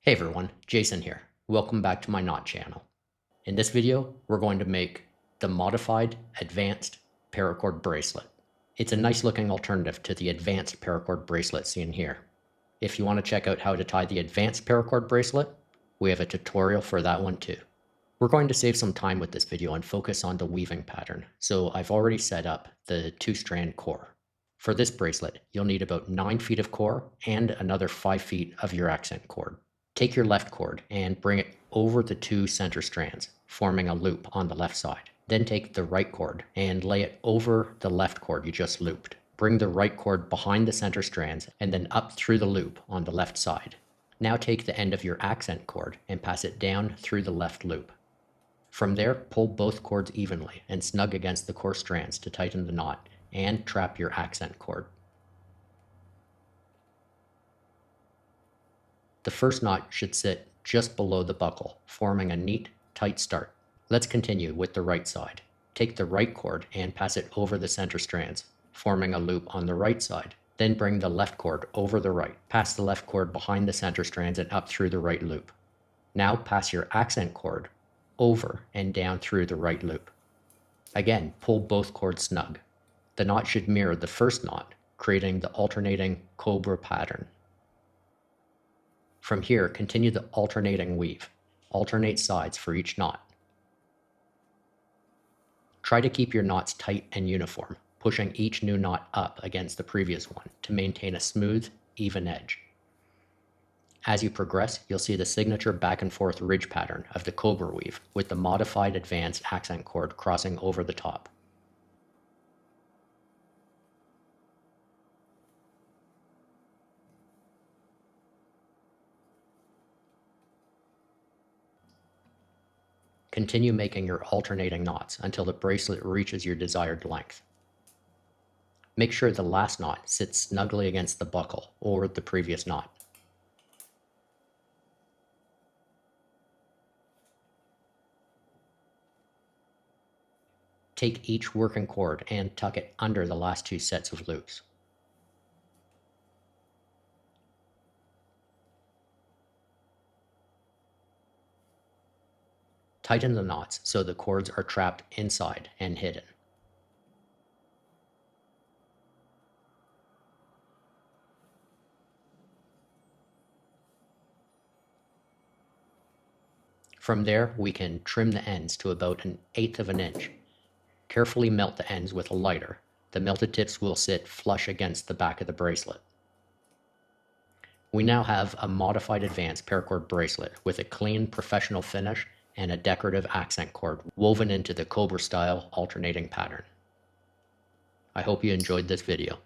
Hey everyone, Jason here. Welcome back to my knot channel. In this video, we're going to make the Modified Advanced Paracord Bracelet. It's a nice looking alternative to the Advanced Paracord Bracelet seen here. If you want to check out how to tie the Advanced Paracord Bracelet, we have a tutorial for that one too. We're going to save some time with this video and focus on the weaving pattern, so I've already set up the 2-strand core. For this bracelet, you'll need about 9 feet of core and another 5 feet of your accent cord. Take your left cord and bring it over the 2 center strands, forming a loop on the left side. Then take the right cord and lay it over the left cord you just looped. Bring the right cord behind the center strands and then up through the loop on the left side. Now take the end of your accent cord and pass it down through the left loop. From there, pull both cords evenly and snug against the core strands to tighten the knot and trap your accent cord. The first knot should sit just below the buckle, forming a neat, tight start. Let's continue with the right side. Take the right cord and pass it over the center strands, forming a loop on the right side. Then bring the left cord over the right. Pass the left cord behind the center strands and up through the right loop. Now pass your accent cord over and down through the right loop. Again, pull both cords snug. The knot should mirror the first knot, creating the alternating cobra pattern. From here, continue the alternating weave. Alternate sides for each knot. Try to keep your knots tight and uniform, pushing each new knot up against the previous one to maintain a smooth, even edge. As you progress, you'll see the signature back and forth ridge pattern of the cobra weave with the modified advanced accent cord crossing over the top. Continue making your alternating knots until the bracelet reaches your desired length. Make sure the last knot sits snugly against the buckle or the previous knot. Take each working cord and tuck it under the last 2 sets of loops. Tighten the knots so the cords are trapped inside and hidden. From there, we can trim the ends to about 1/8 of an inch. Carefully melt the ends with a lighter. The melted tips will sit flush against the back of the bracelet. We now have a modified advanced paracord bracelet with a clean, professional finish and a decorative accent cord woven into the cobra-style alternating pattern. I hope you enjoyed this video.